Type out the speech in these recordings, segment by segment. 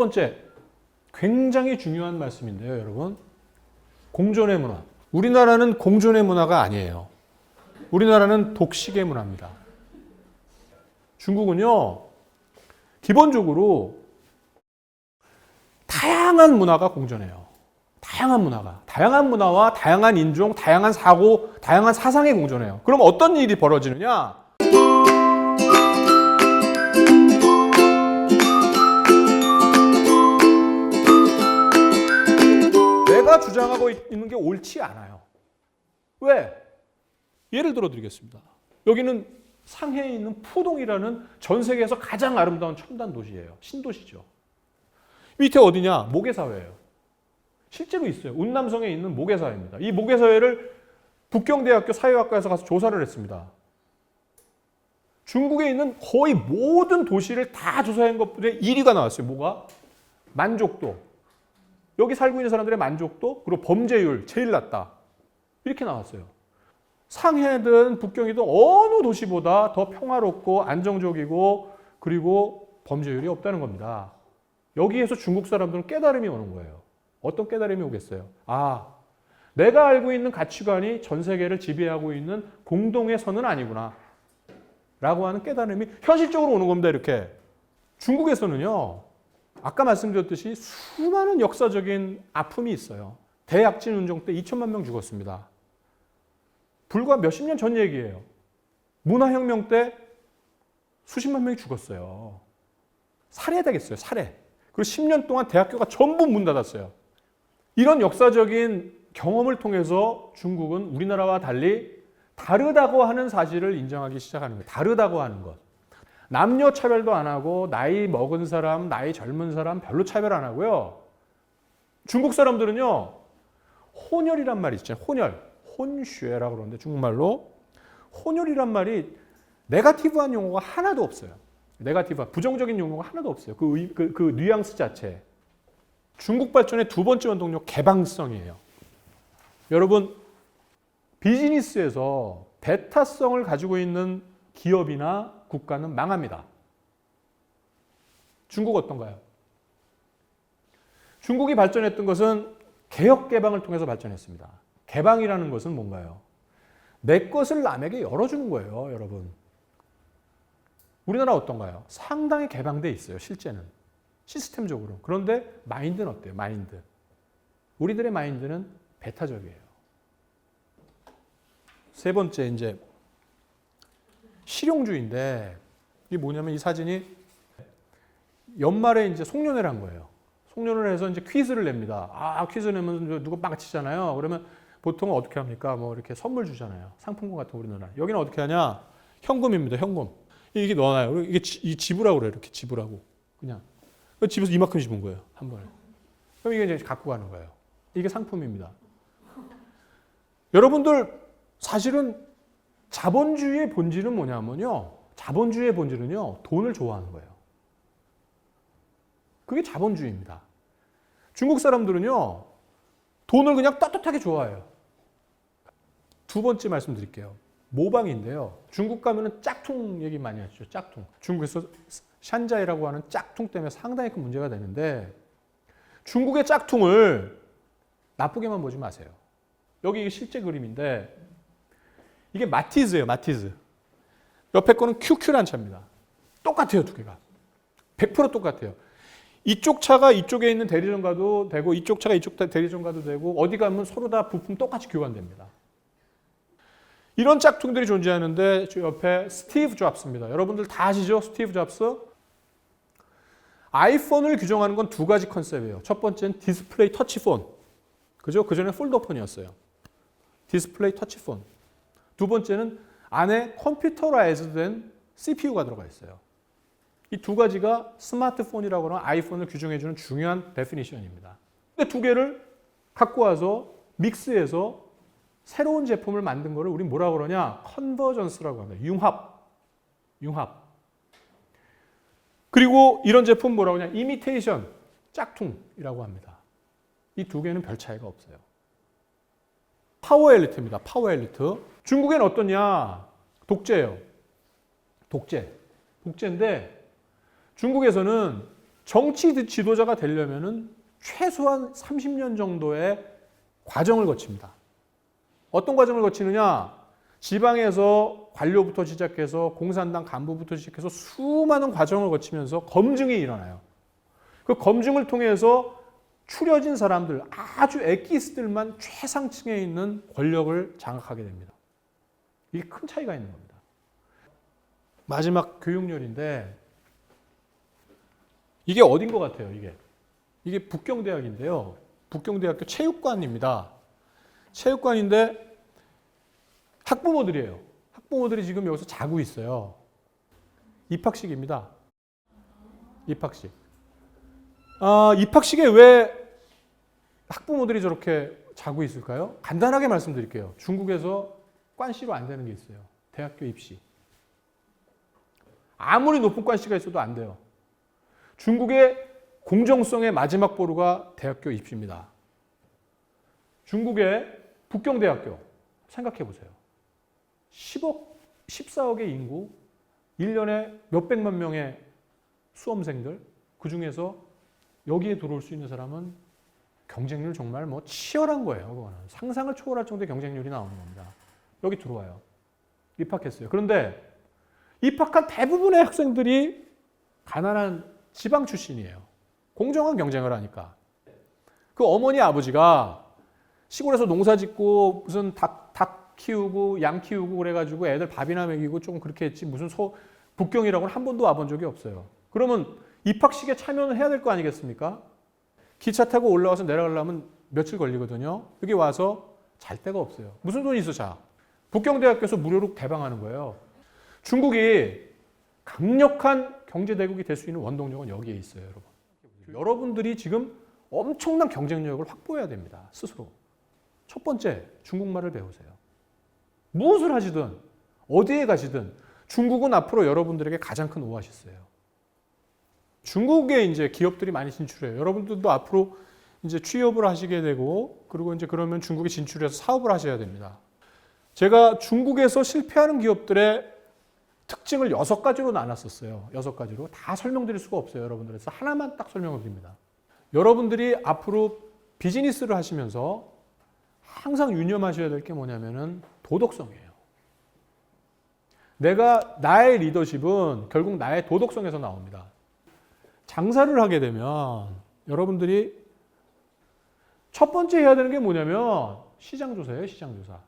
번째, 굉장히 중요한 말씀인데요, 여러분. 공존의 문화. 우리나라는 공존의 문화가 아니에요. 우리나라는 독식의 문화입니다. 중국은요, 기본적으로 다양한 문화가 공존해요. 다양한 문화와 다양한 인종, 다양한 사고, 다양한 사상이 공존해요. 그럼 어떤 일이 벌어지느냐? 내가 주장하고 있는 게 옳지 않아요. 왜? 예를 들어 드리겠습니다. 여기는 상해에 있는 푸동이라는 전 세계에서 가장 아름다운 첨단 도시예요. 신도시죠. 밑에 어디냐? 모계사회예요. 실제로 있어요. 운남성에 있는 모계사회입니다. 이 모계사회를 북경대학교 사회학과에서 가서 조사를 했습니다. 중국에 있는 거의 모든 도시를 다 조사한 것들에 1위가 나왔어요. 뭐가? 만족도. 여기 살고 있는 사람들의 만족도, 그리고 범죄율 제일 낮다. 이렇게 나왔어요. 상해든 북경이든 어느 도시보다 더 평화롭고 안정적이고 그리고 범죄율이 없다는 겁니다. 여기에서 중국 사람들은 깨달음이 오는 거예요. 어떤 깨달음이 오겠어요? 아, 내가 알고 있는 가치관이 전 세계를 지배하고 있는 공동의 선은 아니구나. 라고 하는 깨달음이 현실적으로 오는 겁니다. 이렇게. 중국에서는요, 아까 말씀드렸듯이 수많은 역사적인 아픔이 있어요. 대약진 운동 때 2천만 명 죽었습니다. 불과 몇십 년 전 얘기예요. 문화혁명 때 수십만 명이 죽었어요. 살해되겠어요. 살해. 그리고 10년 동안 대학교가 전부 문 닫았어요. 이런 역사적인 경험을 통해서 중국은 우리나라와 달리 다르다고 하는 사실을 인정하기 시작하는 거예요. 다르다고 하는 것. 남녀 차별도 안 하고 나이 먹은 사람, 나이 젊은 사람 별로 차별 안 하고요. 중국 사람들은요. 혼혈이란 말이 있잖아요. 혼혈. 혼쉐라고 그러는데 중국말로 혼혈이란 말이 네거티브한 용어가 하나도 없어요. 네거티브, 부정적인 용어가 하나도 없어요. 그 뉘앙스 자체. 중국 발전의 두 번째 원동력 개방성이에요. 여러분, 비즈니스에서 배타성을 가지고 있는 기업이나 국가는 망합니다. 중국 어떤가요? 중국이 발전했던 것은 개혁 개방을 통해서 발전했습니다. 개방이라는 것은 뭔가요? 내 것을 남에게 열어주는 거예요, 여러분. 우리나라 어떤가요? 상당히 개방돼 있어요, 실제는. 시스템적으로. 그런데 마인드는 어때요? 마인드. 우리들의 마인드는 배타적이에요. 세 번째, 이제 실용주의인데 이게 뭐냐면 이 사진이 연말에 이제 송년회를 한 거예요. 송년회를 해서 이제 퀴즈를 냅니다. 아, 퀴즈 내면 누가 빵 치잖아요. 그러면 보통 어떻게 합니까? 뭐 이렇게 선물 주잖아요. 상품권 같은 거 우리나라. 여기는 어떻게 하냐? 현금입니다. 현금. 이게 넣어놔요. 이게 지불하고 그래요. 이렇게 지불하고. 그냥. 집에서 이만큼 집은 거예요. 한 번에. 그럼 이게 이제 갖고 가는 거예요. 이게 상품입니다. 여러분들 사실은 자본주의의 본질은 뭐냐면요. 자본주의의 본질은요. 돈을 좋아하는 거예요. 그게 자본주의입니다. 중국 사람들은요. 돈을 그냥 떳떳하게 좋아해요. 두 번째 말씀드릴게요. 모방인데요. 중국 가면은 짝퉁 얘기 많이 하시죠. 짝퉁. 중국에서 샨자이라고 하는 짝퉁 때문에 상당히 큰 문제가 되는데 중국의 짝퉁을 나쁘게만 보지 마세요. 여기 실제 그림인데 이게 마티즈예요. 마티즈. 옆에 거는 QQ란 차입니다. 똑같아요. 두 개가. 100% 똑같아요. 이쪽 차가 이쪽에 있는 대리점 가도 되고 이쪽 차가 이쪽 대리점 가도 되고 어디 가면 서로 다 부품 똑같이 교환됩니다. 이런 짝퉁들이 존재하는데 저 옆에 스티브 잡스입니다. 여러분들 다 아시죠? 스티브 잡스? 아이폰을 규정하는 건 두 가지 컨셉이에요. 첫 번째는 디스플레이 터치폰. 그죠? 그전에 폴더폰이었어요. 디스플레이 터치폰. 두 번째는 안에 컴퓨터라이즈드 된 CPU가 들어가 있어요. 이 두 가지가 스마트폰이라고 하는 아이폰을 규정해주는 중요한 데피니션입니다. 근데 두 개를 갖고 와서 믹스해서 새로운 제품을 만든 거를 우리 뭐라고 그러냐? 컨버전스라고 합니다. 융합. 그리고 이런 제품 뭐라고 하냐? 이미테이션, 짝퉁이라고 합니다. 이 두 개는 별 차이가 없어요. 파워 엘리트입니다. 파워 엘리트. 중국에는 어떠냐? 독재예요. 독재인데 중국에서는 정치 지도자가 되려면은 최소한 30년 정도의 과정을 거칩니다. 어떤 과정을 거치느냐? 지방에서 관료부터 시작해서 공산당 간부부터 시작해서 수많은 과정을 거치면서 검증이 일어나요. 그 검증을 통해서 추려진 사람들, 아주 엑기스들만 최상층에 있는 권력을 장악하게 됩니다. 이게 큰 차이가 있는 겁니다. 마지막 교육열인데 이게 어딘 것 같아요, 이게 북경대학인데요. 북경대학교 체육관입니다. 체육관인데 학부모들이에요. 학부모들이 지금 여기서 자고 있어요. 입학식입니다. 입학식. 입학식에 왜 학부모들이 저렇게 자고 있을까요? 간단하게 말씀드릴게요. 중국에서 관시로 안 되는 게 있어요. 대학교 입시. 아무리 높은 관시가 있어도 안 돼요. 중국의 공정성의 마지막 보루가 대학교 입시입니다. 중국의 북경대학교 생각해 보세요. 14억의 인구, 1년에 몇백만 명의 수험생들, 그 중에서 여기에 들어올 수 있는 사람은 경쟁률 정말 뭐 치열한 거예요. 그거는 상상을 초월할 정도의 경쟁률이 나오는 겁니다. 여기 들어와요. 입학했어요. 그런데 입학한 대부분의 학생들이 가난한 지방 출신이에요. 공정한 경쟁을 하니까. 그 어머니 아버지가 시골에서 농사 짓고 무슨 닭 키우고 양 키우고 그래가지고 애들 밥이나 먹이고 좀 그렇게 했지 무슨 북경이라고는 한 번도 와본 적이 없어요. 그러면 입학식에 참여는 해야 될 거 아니겠습니까? 기차 타고 올라와서 내려가려면 며칠 걸리거든요. 여기 와서 잘 데가 없어요. 무슨 돈이 있어 자. 북경대학교에서 무료로 개방하는 거예요. 중국이 강력한 경제대국이 될 수 있는 원동력은 여기에 있어요, 여러분. 여러분들이 지금 엄청난 경쟁력을 확보해야 됩니다, 스스로. 첫 번째, 중국말을 배우세요. 무엇을 하시든, 어디에 가시든, 중국은 앞으로 여러분들에게 가장 큰 오아시스예요. 중국에 이제 기업들이 많이 진출해요. 여러분들도 앞으로 이제 취업을 하시게 되고, 그리고 이제 그러면 중국에 진출해서 사업을 하셔야 됩니다. 제가 중국에서 실패하는 기업들의 특징을 6가지로 나눴었어요. 6가지로. 다 설명드릴 수가 없어요, 여러분들. 그래서 하나만 딱 설명을 드립니다. 여러분들이 앞으로 비즈니스를 하시면서 항상 유념하셔야 될 게 뭐냐면은 도덕성이에요. 나의 리더십은 결국 나의 도덕성에서 나옵니다. 장사를 하게 되면 여러분들이 첫 번째 해야 되는 게 뭐냐면 시장조사예요, 시장조사.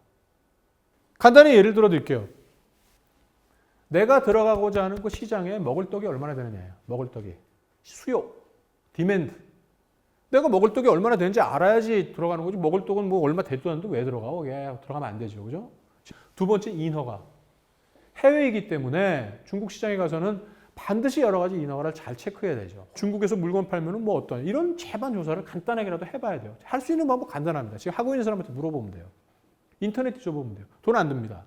간단히 예를 들어 드릴게요. 내가 들어가고자 하는 그 시장에 먹을 떡이 얼마나 되느냐예요. 먹을 떡이. 수요, 디맨드. 내가 먹을 떡이 얼마나 되는지 알아야지 들어가는 거지. 먹을 떡은 뭐 얼마 되도 않는데 왜 들어가? 들어가면 안 되죠. 그죠? 두 번째, 인허가. 해외이기 때문에 중국 시장에 가서는 반드시 여러 가지 인허가를 잘 체크해야 되죠. 중국에서 물건 팔면은 뭐 어떤 이런 제반 조사를 간단하게라도 해봐야 돼요. 할 수 있는 방법 간단합니다. 지금 하고 있는 사람한테 물어보면 돼요. 인터넷 뒤져보면 돼요. 돈 안 듭니다.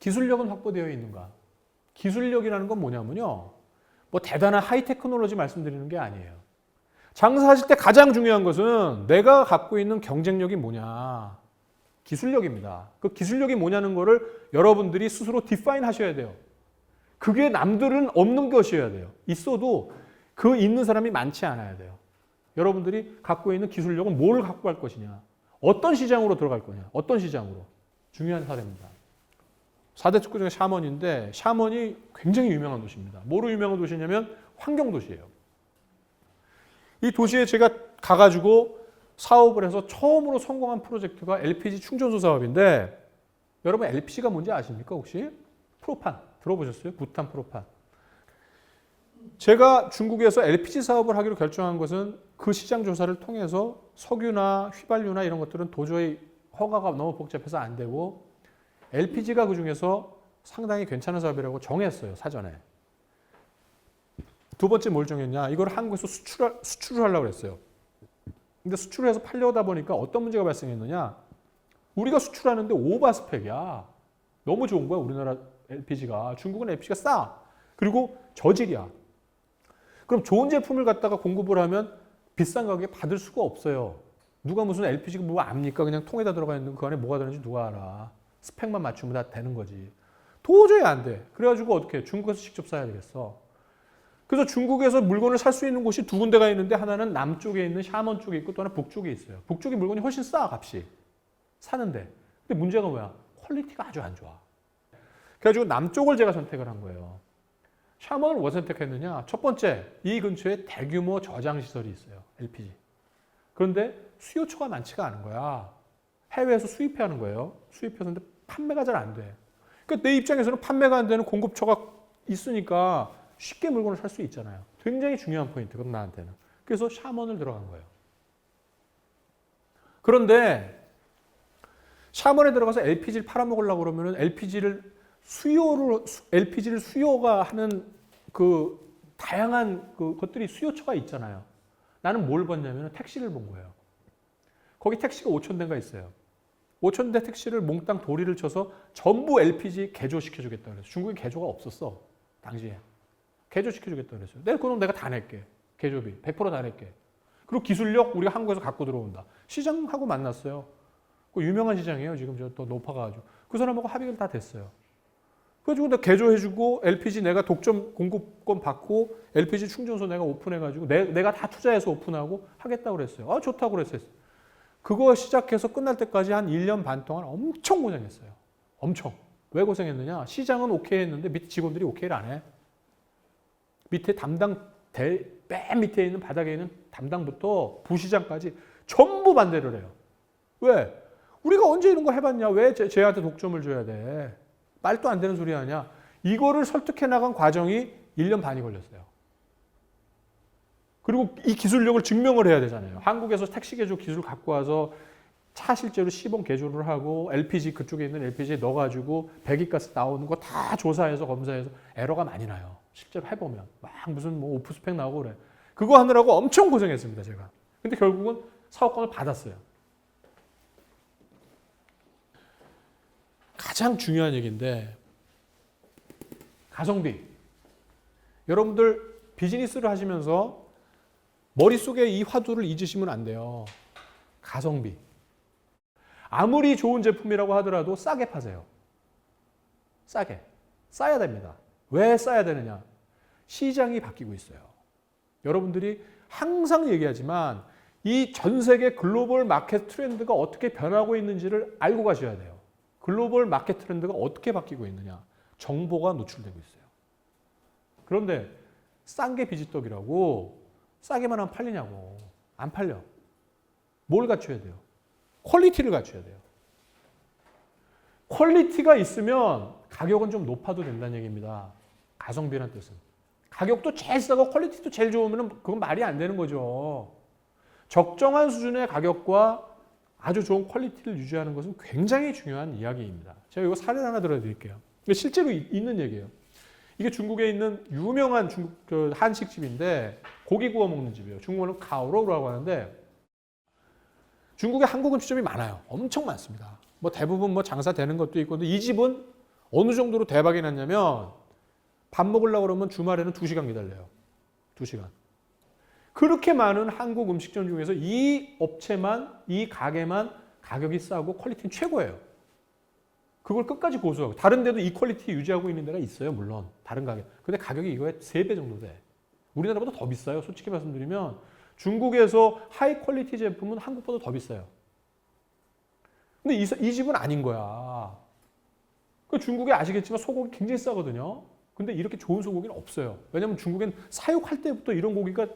기술력은 확보되어 있는가? 기술력이라는 건 뭐냐면요. 뭐 대단한 하이테크놀로지 말씀드리는 게 아니에요. 장사하실 때 가장 중요한 것은 내가 갖고 있는 경쟁력이 뭐냐. 기술력입니다. 그 기술력이 뭐냐는 거를 여러분들이 스스로 디파인 하셔야 돼요. 그게 남들은 없는 것이어야 돼요. 있어도 그 있는 사람이 많지 않아야 돼요. 여러분들이 갖고 있는 기술력은 뭘 갖고 갈 것이냐. 어떤 시장으로 들어갈 거냐. 어떤 시장으로. 중요한 사례입니다. 4대 축구 중에 샤먼인데 샤먼이 굉장히 유명한 도시입니다. 뭐로 유명한 도시냐면 환경도시예요. 이 도시에 제가 가가지고 사업을 해서 처음으로 성공한 프로젝트가 LPG 충전소 사업인데 여러분 LPG가 뭔지 아십니까 혹시? 프로판 들어보셨어요? 부탄 프로판. 제가 중국에서 LPG 사업을 하기로 결정한 것은 그 시장 조사를 통해서 석유나 휘발유나 이런 것들은 도저히 허가가 너무 복잡해서 안 되고 LPG가 그중에서 상당히 괜찮은 사업이라고 정했어요, 사전에. 두 번째 뭘 정했냐? 이걸 한국에서 수출을 하려고 했어요. 근데 수출을 해서 팔려다 보니까 어떤 문제가 발생했느냐? 우리가 수출하는데 오버 스펙이야. 너무 좋은 거야, 우리나라 LPG가. 중국은 LPG가 싸. 그리고 저질이야. 그럼 좋은 제품을 갖다가 공급을 하면 비싼 가격에 받을 수가 없어요. 누가 무슨 LPG가 뭐 압니까? 그냥 통에다 들어가 있는 그 안에 뭐가 들어있는지 누가 알아. 스펙만 맞추면 다 되는 거지. 도저히 안 돼. 그래가지고 어떻게 해? 중국에서 직접 사야 되겠어. 그래서 중국에서 물건을 살 수 있는 곳이 두 군데가 있는데 하나는 남쪽에 있는 샤먼 쪽에 있고 또 하나 북쪽에 있어요. 북쪽의 물건이 훨씬 싸, 값이. 사는데. 근데 문제가 뭐야? 퀄리티가 아주 안 좋아. 그래가지고 남쪽을 제가 선택을 한 거예요. 샤먼을 왜 선택했느냐? 첫 번째, 이 근처에 대규모 저장 시설이 있어요. LPG. 그런데 수요처가 많지가 않은 거야. 해외에서 수입해야 하는 거예요. 수입해서 근데 판매가 잘 안 돼. 그러니까 내 입장에서는 판매가 안 되는 공급처가 있으니까 쉽게 물건을 살 수 있잖아요. 굉장히 중요한 포인트거든, 나한테는. 그래서 샤먼을 들어간 거예요. 그런데 샤먼에 들어가서 LPG를 팔아먹으려고 그러면 LPG를 수요가 하는 그 다양한 것들이 수요처가 있잖아요. 나는 뭘 봤냐면 택시를 본 거예요. 거기 택시가 5,000대가 있어요. 5,000대 택시를 몽땅 도리를 쳐서 전부 LPG 개조시켜주겠다 그랬어요. 중국에 개조가 없었어. 당시에. 개조시켜주겠다 그랬어요. 그럼 내가 다 낼게. 개조비. 100% 다 낼게. 그리고 기술력 우리가 한국에서 갖고 들어온다. 시장하고 만났어요. 그 유명한 시장이에요. 지금 저 또 높아가지고. 그 사람하고 합의가 다 됐어요. 그래가지고 내가 개조해주고 LPG 내가 독점 공급권 받고 LPG 충전소 내가 오픈해가지고 내가 다 투자해서 오픈하고 하겠다고 그랬어요. 아, 좋다고 그랬어요. 그거 시작해서 끝날 때까지 한 1년 반 동안 엄청 고생했어요. 엄청. 왜 고생했느냐? 시장은 오케이 했는데 밑에 직원들이 오케이를 안 해. 밑에 맨 밑에 있는 바닥에 있는 담당부터 부시장까지 전부 반대를 해요. 왜? 우리가 언제 이런 거 해봤냐? 왜 쟤한테 독점을 줘야 돼? 말도 안 되는 소리 하냐? 이거를 설득해 나간 과정이 1년 반이 걸렸어요. 그리고 이 기술력을 증명을 해야 되잖아요. 한국에서 택시 개조 기술 갖고 와서 차 실제로 시범 개조를 하고 LPG 그쪽에 있는 LPG에 넣어가지고 배기가스 나오는 거 다 조사해서 검사해서 에러가 많이 나요. 실제로 해보면 막 무슨 뭐 오프 스펙 나오고 그래. 그거 하느라고 엄청 고생했습니다, 제가. 근데 결국은 사업권을 받았어요. 가장 중요한 얘기인데 가성비. 여러분들 비즈니스를 하시면서 머릿속에 이 화두를 잊으시면 안 돼요. 가성비. 아무리 좋은 제품이라고 하더라도 싸게 파세요. 싸게. 싸야 됩니다. 왜 싸야 되느냐? 시장이 바뀌고 있어요. 여러분들이 항상 얘기하지만 이 전 세계 글로벌 마켓 트렌드가 어떻게 변하고 있는지를 알고 가셔야 돼요. 글로벌 마켓 트렌드가 어떻게 바뀌고 있느냐? 정보가 노출되고 있어요. 그런데 싼 게 비지떡이라고 싸게만 하면 팔리냐고. 안 팔려. 뭘 갖춰야 돼요? 퀄리티를 갖춰야 돼요. 퀄리티가 있으면 가격은 좀 높아도 된다는 얘기입니다. 가성비란 뜻은. 가격도 제일 싸고 퀄리티도 제일 좋으면 그건 말이 안 되는 거죠. 적정한 수준의 가격과 아주 좋은 퀄리티를 유지하는 것은 굉장히 중요한 이야기입니다. 제가 이거 사례 하나 들어드릴게요. 실제로 있는 얘기예요. 이게 중국에 있는 유명한 한식집인데 고기 구워 먹는 집이에요. 중국어는 가오로우라고 하는데 중국에 한국 음식점이 많아요. 엄청 많습니다. 뭐 대부분 뭐 장사되는 것도 있고 근데 이 집은 어느 정도로 대박이 났냐면 밥 먹으려고 그러면 주말에는 2시간 기다려요. 2시간. 그렇게 많은 한국 음식점 중에서 이 업체만, 이 가게만 가격이 싸고 퀄리티는 최고예요. 그걸 끝까지 고수하고 다른 데도 이 퀄리티 유지하고 있는 데가 있어요. 물론 다른 가게. 근데 가격이 이거의 3배 정도 돼. 우리나라보다 더 비싸요. 솔직히 말씀드리면 중국에서 하이 퀄리티 제품은 한국보다 더 비싸요. 근데 이 집은 아닌 거야. 그 중국에 아시겠지만 소고기 굉장히 싸거든요. 근데 이렇게 좋은 소고기는 없어요. 왜냐면 중국엔 사육할 때부터 이런 고기가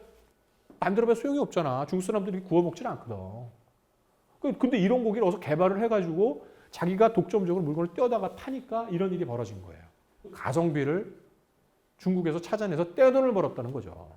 만들어봐야 소용이 없잖아. 중국 사람들이 구워 먹질 않거든. 근데 이런 고기를 어서 개발을 해가지고 자기가 독점적으로 물건을 떼어다가 파니까 이런 일이 벌어진 거예요. 가성비를 중국에서 찾아내서 떼돈을 벌었다는 거죠.